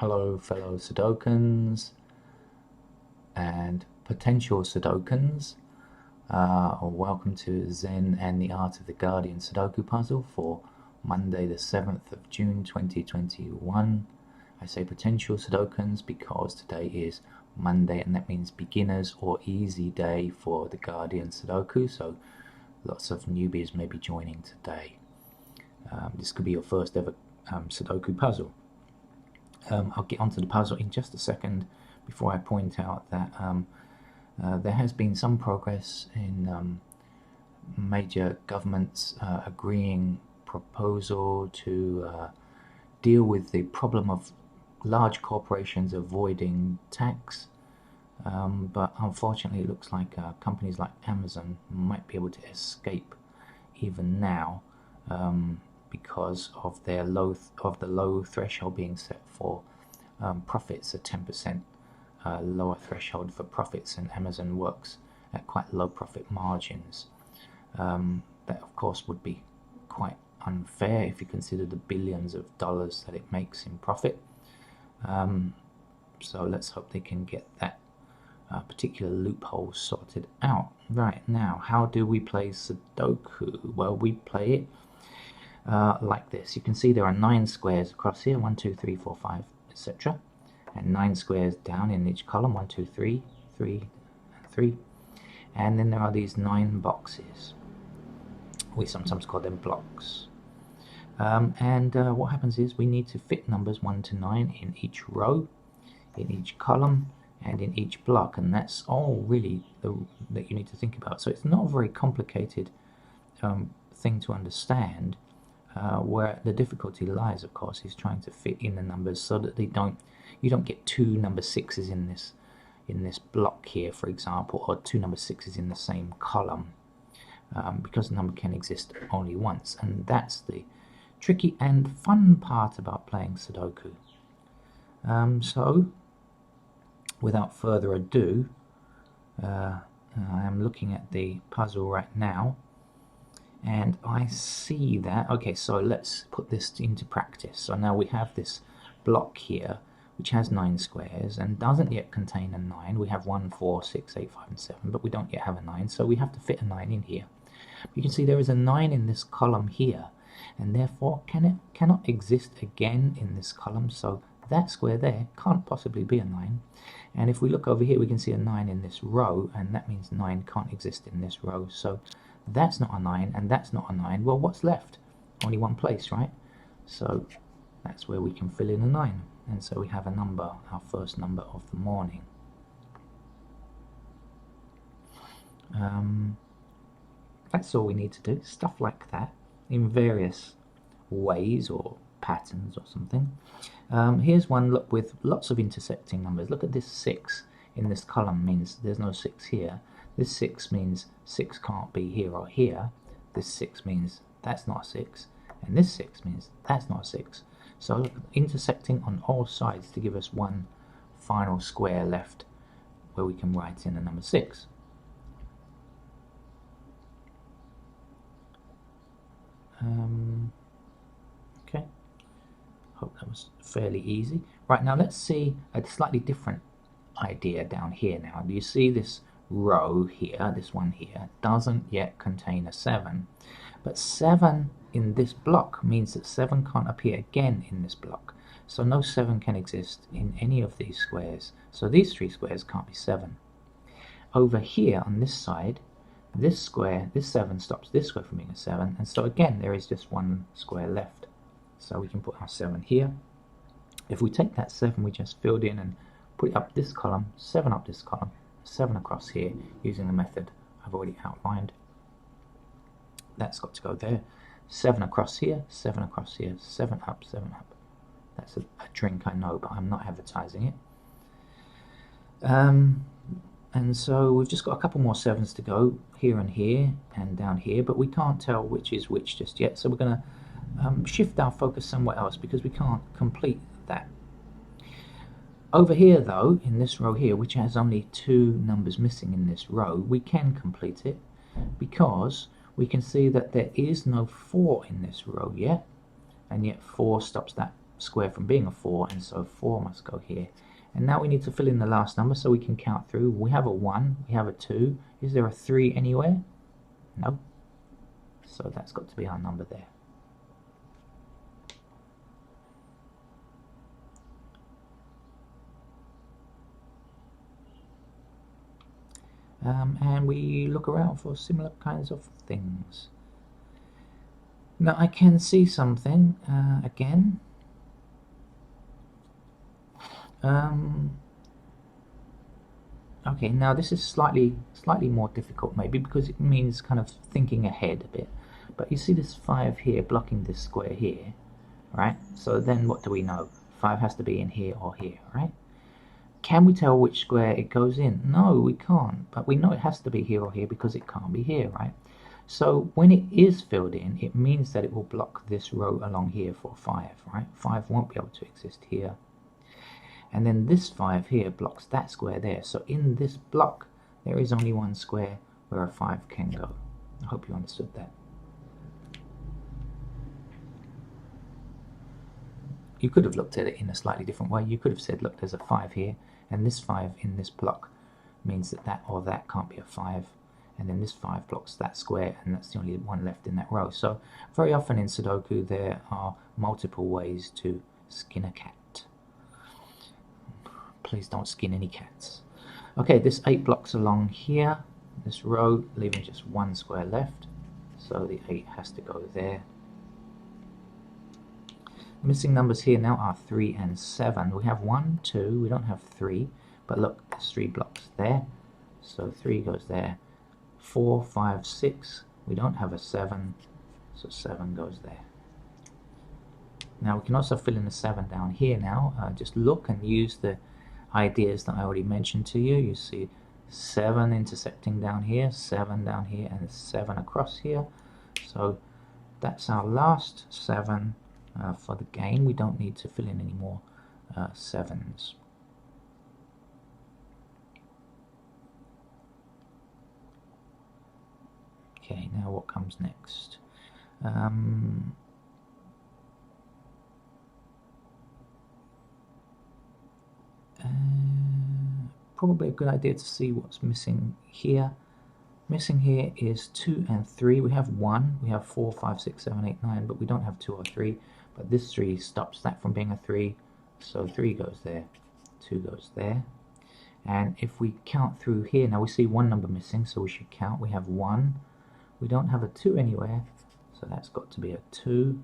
Hello fellow Sudokans and potential Sudokans. Welcome to Zen and the Art of the Guardian Sudoku puzzle for Monday the 7th of June 2021. I say potential Sudokans because today is Monday and that means beginners or easy day for the Guardian Sudoku, so lots of newbies may be joining today. This could be your first ever Sudoku puzzle. I'll get onto the puzzle in just a second before I point out that there has been some progress in major governments agreeing proposal to deal with the problem of large corporations avoiding tax, but unfortunately it looks like companies like Amazon might be able to escape even now because of their low threshold being set for profits, a 10% lower threshold for profits, and Amazon works at quite low profit margins. That of course would be quite unfair if you consider the billions of dollars that it makes in profit. So let's hope they can get that particular loophole sorted out. Right, now how do we play Sudoku? Well, we play it like this. You can see there are 9 squares across here, 1, 2, 3, 4, 5, etc. And 9 squares down in each column, 1, 2, 3, 3, and 3. And then there are these 9 boxes. We sometimes call them blocks. What happens is we need to fit numbers 1 to 9 in each row, in each column, and in each block. And that's all really that you need to think about. So it's not a very complicated thing to understand. Where the difficulty lies, of course, is trying to fit in the numbers so that you don't get 2 number 6s in this block here, for example, or 2 number 6s in the same column, because the number can exist only once, and that's the tricky and fun part about playing Sudoku. So, without further ado, I am looking at the puzzle right now. And I see that, okay, so let's put this into practice. So now we have this block here, which has 9 squares and doesn't yet contain a 9. We have 1, 4, 6, 8, 5, and 7, but we don't yet have a 9, so we have to fit a 9 in here. You can see there is a 9 in this column here, and therefore cannot exist again in this column, so that square there can't possibly be a 9. And if we look over here, we can see a 9 in this row, and that means 9 can't exist in this row. So that's not a 9, and that's not a 9. Well, what's left? Only one place, right? So that's where we can fill in a 9. And so we have a number, our first number of the morning. That's all we need to do. Stuff like that in various ways or patterns or something. Here's one, look, with lots of intersecting numbers. Look at this 6 in this column, means there's no 6 here. This 6 means 6 can't be here or here. This 6 means that's not a 6. And this 6 means that's not a 6. So look, intersecting on all sides to give us one final square left where we can write in the number 6. Okay, hope that was fairly easy. Right, now let's see a slightly different idea down here now. Do you see this row here, this one here, doesn't yet contain a 7, but 7 in this block means that 7 can't appear again in this block, so no 7 can exist in any of these squares, so these 3 squares can't be 7. Over here on this side, this square, this 7 stops this square from being a 7, and so again there is just one square left, so we can put our 7 here. If we take that 7 we just filled in and put it up this column, 7 up this column, 7 across here, using the method I've already outlined. That's got to go there. 7 across here, 7 across here, 7 up, 7 up. That's a drink, I know, but I'm not advertising it. And so we've just got a couple more 7s to go, here and here, and down here, but we can't tell which is which just yet, so we're going to shift our focus somewhere else because we can't complete that. Over here though, in this row here, which has only 2 numbers missing in this row, we can complete it because we can see that there is no 4 in this row yet, and yet 4 stops that square from being a 4, and so 4 must go here. And now we need to fill in the last number so we can count through. We have a 1, we have a 2. Is there a 3 anywhere? No. So that's got to be our number there. And we look around for similar kinds of things. Now I can see something again. Okay, now this is slightly more difficult maybe because it means kind of thinking ahead a bit. But you see this 5 here blocking this square here, right? So then what do we know? 5 has to be in here or here, right? Can we tell which square it goes in? No, we can't, but we know it has to be here or here because it can't be here, right? So when it is filled in, it means that it will block this row along here for 5, right? 5 won't be able to exist here. And then this 5 here blocks that square there. So in this block, there is only one square where a 5 can go. I hope you understood that. You could have looked at it in a slightly different way. You could have said, look, there's a 5 here, and this 5 in this block means that that or that can't be a 5. And then this 5 blocks that square, and that's the only one left in that row. So very often in Sudoku, there are multiple ways to skin a cat. Please don't skin any cats. Okay, this 8 blocks along here, this row, leaving just one square left. So the 8 has to go there. The missing numbers here now are 3 and 7. We have 1, 2, we don't have 3, but look, there's 3 blocks there. So 3 goes there. 4, 5, 6, we don't have a 7, so 7 goes there. Now we can also fill in the 7 down here now. Just look and use the ideas that I already mentioned to you. You see 7 intersecting down here, 7 down here, and 7 across here. So that's our last 7 for the game. We don't need to fill in any more 7s. Okay, now what comes next? Probably a good idea to see what's missing here. Missing here is 2 and 3. We have 1, we have 4, 5, 6, 7, 8, 9, but we don't have 2 or 3. But this 3 stops that from being a 3, so 3 goes there, 2 goes there. And if we count through here, now we see one number missing, so we should count. We have 1, we don't have a 2 anywhere, so that's got to be a 2.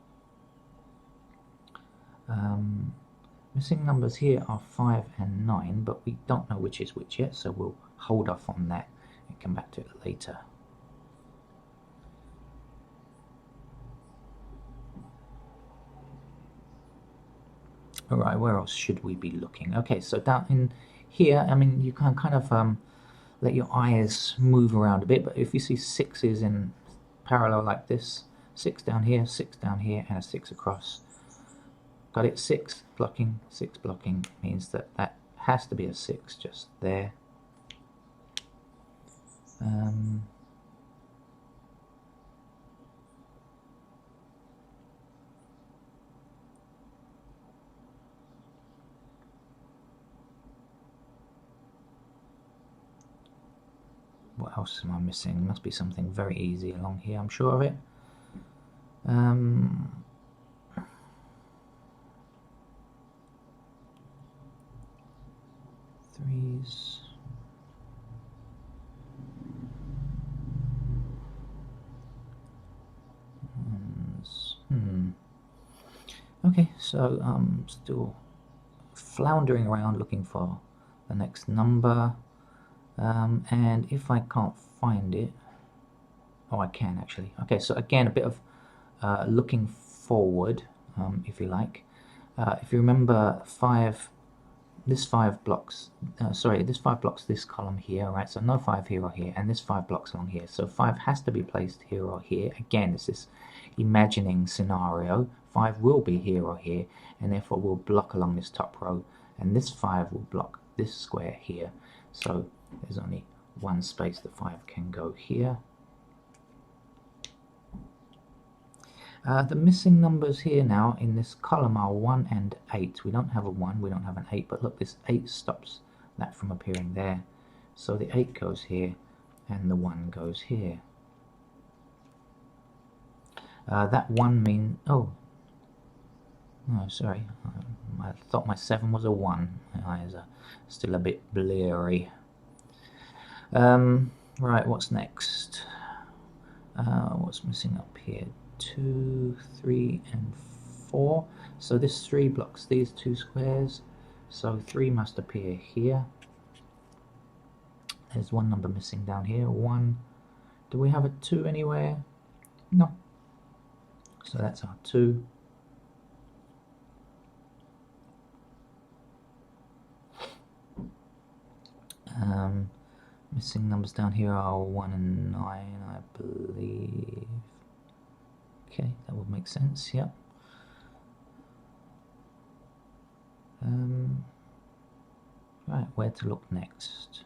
Missing numbers here are 5 and 9, but we don't know which is which yet, so we'll hold off on that and come back to it later. Alright, where else should we be looking? Okay, so down in here, I mean, you can kind of let your eyes move around a bit, but if you see 6s in parallel like this, 6 down here, 6 down here, and a 6 across. Got it? 6 blocking means that that has to be a 6 just there. What else am I missing? Must be something very easy along here, I'm sure of it. 3s. Okay, so I'm still floundering around looking for the next number, and if I can't find it, oh, I can actually. Okay, so again, a bit of looking forward, if you like. If you remember, this 5 blocks this column here, right? So no 5 here or here, and this 5 blocks along here. So 5 has to be placed here or here. Again, it's this imagining scenario. 5 will be here or here, and therefore will block along this top row, and this 5 will block this square here. So there's only one space the 5 can go here. The missing numbers here now in this column are 1 and 8. We don't have a 1, we don't have an 8, but look, this 8 stops that from appearing there. So the 8 goes here and the 1 goes here. That 1 means... oh, sorry, I thought my 7 was a 1. My eyes are still a bit blurry. Right, what's next? What's missing up here? 2, 3, and 4. So this 3 blocks these 2 squares. So 3 must appear here. There's one number missing down here. 1. Do we have a 2 anywhere? No. So that's our 2. Missing numbers down here are 1 and 9, I believe. Okay, that would make sense, yep. Right, where to look next?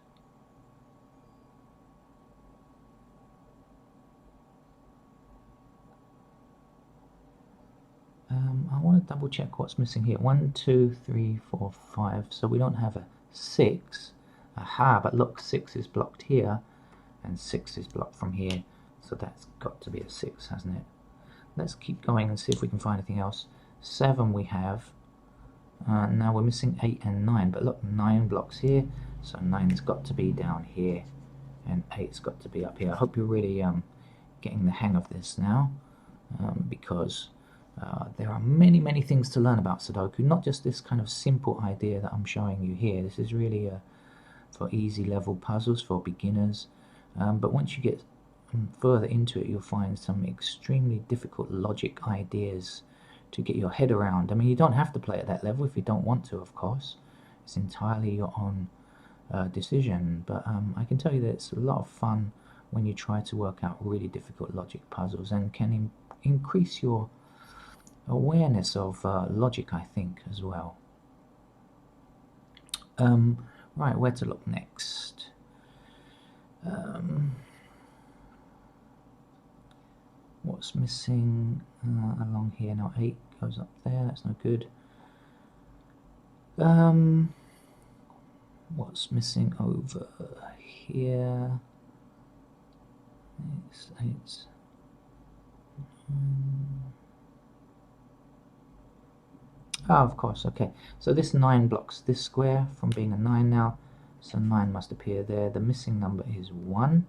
I want to double check what's missing here. 1, 2, 3, 4, 5. So we don't have a 6. Aha, but look, 6 is blocked here, and 6 is blocked from here. So that's got to be a 6, hasn't it? Let's keep going and see if we can find anything else. 7 we have. Now we're missing 8 and 9, but look, 9 blocks here, so 9's got to be down here, and 8's got to be up here. I hope you're really getting the hang of this now, because there are many things to learn about Sudoku, not just this kind of simple idea that I'm showing you here. This is really for easy level puzzles, for beginners, but once you get further into it, you'll find some extremely difficult logic ideas to get your head around. I mean, you don't have to play at that level if you don't want to, of course. It's entirely your own decision, but I can tell you that it's a lot of fun when you try to work out really difficult logic puzzles, and can increase your awareness of logic, I think, as well. Right, where to look next? What's missing along here now? 8 goes up there, that's no good. What's missing over here? It's of course, okay. So this 9 blocks this square from being a 9 now, so 9 must appear there. The missing number is 1.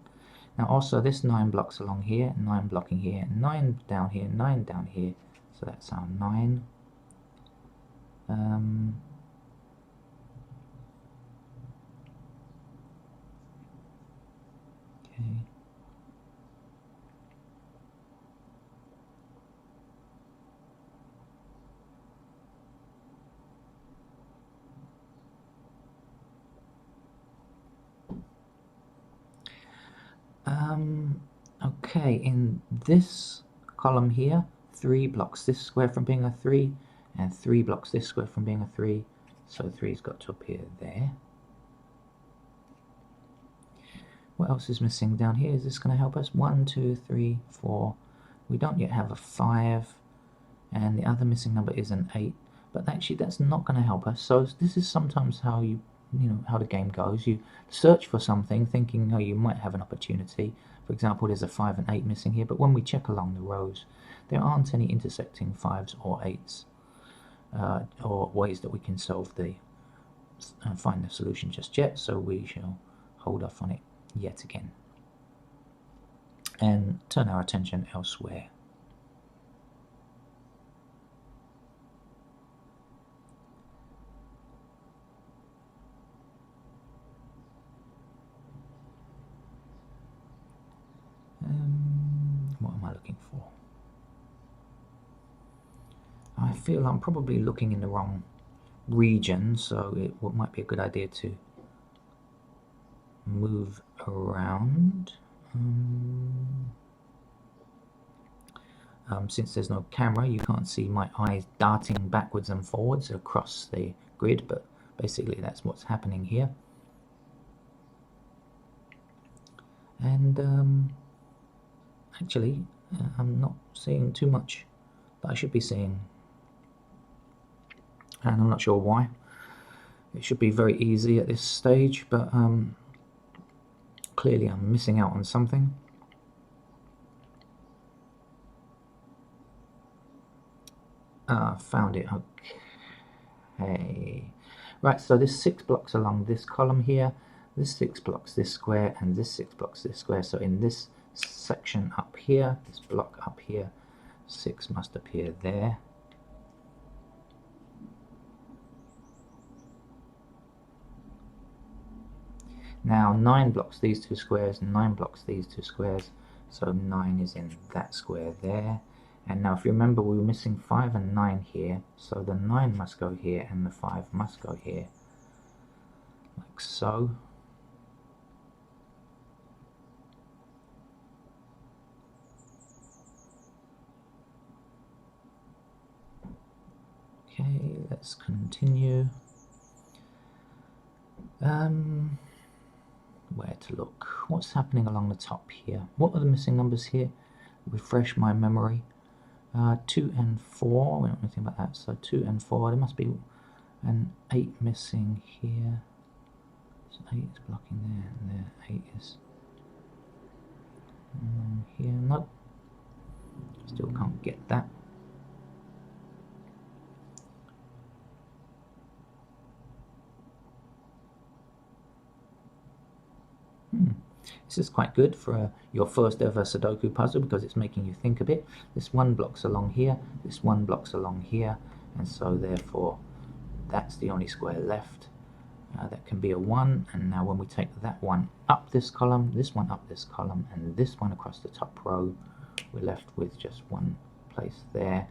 Now also this 9 blocks along here, 9 blocking here, 9 down here, 9 down here, so that's our 9. Okay. Okay, in this column here, 3 blocks this square from being a 3, and 3 blocks this square from being a 3, so 3's got to appear there. What else is missing down here? Is this going to help us? 1, 2, 3, 4. We don't yet have a 5, and the other missing number is an 8, but actually that's not going to help us. So this is sometimes how you know how the game goes. You search for something thinking, oh, you might have an opportunity. For example, there's a 5 and 8 missing here, but when we check along the rows, there aren't any intersecting 5s or 8s, or ways that we can solve the find the solution just yet, so we shall hold off on it yet again and turn our attention elsewhere. What am I looking for? I feel I'm probably looking in the wrong region, so it might be a good idea to move around. Since there's no camera, you can't see my eyes darting backwards and forwards across the grid, but basically that's what's happening here. And actually, I'm not seeing too much that I should be seeing, and I'm not sure why. It should be very easy at this stage, but clearly I'm missing out on something. Found it. Okay. Right, so there's 6 blocks along this column here. This 6 blocks this square, and this 6 blocks this square. So in this section up here, this block up here, 6 must appear there. Now 9 blocks these 2 squares, 9 blocks these 2 squares, so 9 is in that square there. And now if you remember, we were missing 5 and 9 here, so the 9 must go here and the 5 must go here, like so. Okay, let's continue. Where to look? What's happening along the top here? What are the missing numbers here? Refresh my memory. 2 and 4, we don't know anything about that, so 2 and 4, there must be an 8 missing here. So 8 is blocking there, and there 8 is here. Nope, still can't get that. This is quite good for your first ever Sudoku puzzle because it's making you think a bit. This one blocks along here, this one blocks along here, and so therefore that's the only square left. That can be a 1, and now when we take that one up this column, this one up this column, and this one across the top row, we're left with just one place there,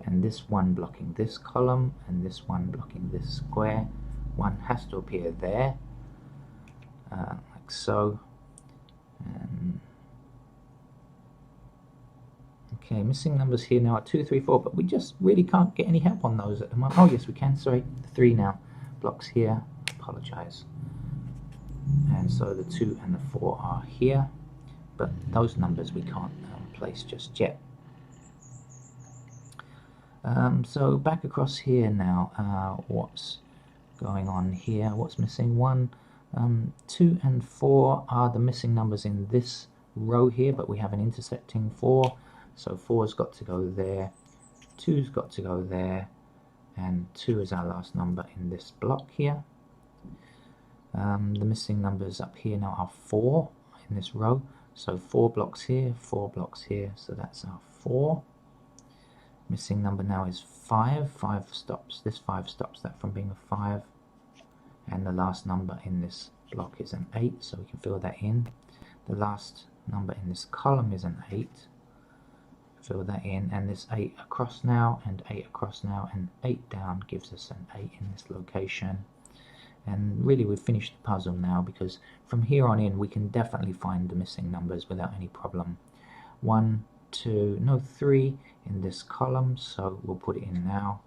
and this one blocking this column, and this one blocking this square. One has to appear there, like so. Okay, missing numbers here now are 2, 3, 4, but we just really can't get any help on those at the moment. Oh yes, we can, sorry, the 3 now. Blocks here, apologise. And so the 2 and the 4 are here, but those numbers we can't place just yet. So back across here now, what's going on here? What's missing? 1, 2 and 4 are the missing numbers in this row here, but we have an intersecting 4, so 4's got to go there, 2's got to go there, and 2 is our last number in this block here. The missing numbers up here now are 4 in this row, so 4 blocks here, 4 blocks here, so that's our 4. Missing number now is 5. 5 stops, this 5 stops that from being a 5. And the last number in this block is an 8, so we can fill that in. The last number in this column is an 8. Fill that in, and this 8 across now, and 8 across now, and 8 down gives us an 8 in this location. And really we've finished the puzzle now, because from here on in we can definitely find the missing numbers without any problem. 1, 2, no 3 in this column, so we'll put it in now.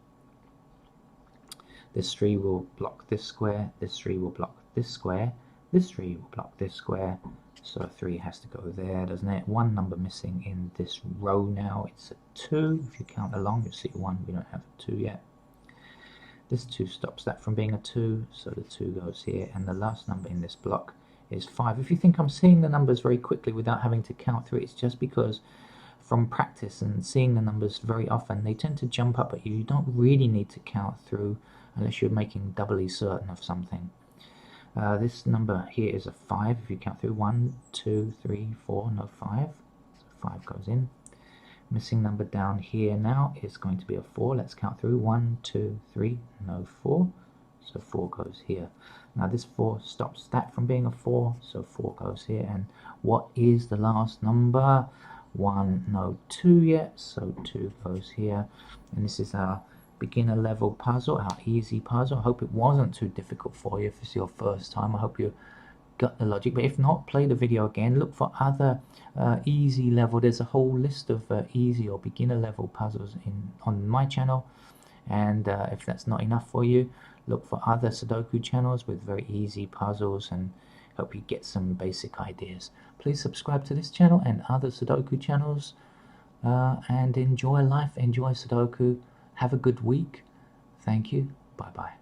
This 3 will block this square, this 3 will block this square, this 3 will block this square, so 3 has to go there, doesn't it? 1 number missing in this row now, it's a 2. If you count along, you'll see 1, we don't have a 2 yet. This 2 stops that from being a 2, so the 2 goes here, and the last number in this block is 5. If you think I'm seeing the numbers very quickly without having to count through, it's just because from practice and seeing the numbers very often, they tend to jump up at you. You don't really need to count through unless you're making doubly certain of something. This number here is a 5. If you count through 1, 2, 3, 4, no 5, so 5 goes in. Missing number down here now is going to be a 4. Let's count through 1, 2, 3, no 4, so 4 goes here. Now this 4 stops that from being a 4, so 4 goes here. And what is the last number? 1, no 2 yet, so 2 goes here. And this is our beginner level puzzle, our easy puzzle. I hope it wasn't too difficult for you if this is your first time. I hope you got the logic, but if not, play the video again, look for other easy level. There's a whole list of easy or beginner level puzzles on my channel, and if that's not enough for you, look for other Sudoku channels with very easy puzzles, and hope you get some basic ideas. Please subscribe to this channel and other Sudoku channels. and enjoy life, enjoy Sudoku. Have a good week. Thank you. Bye bye.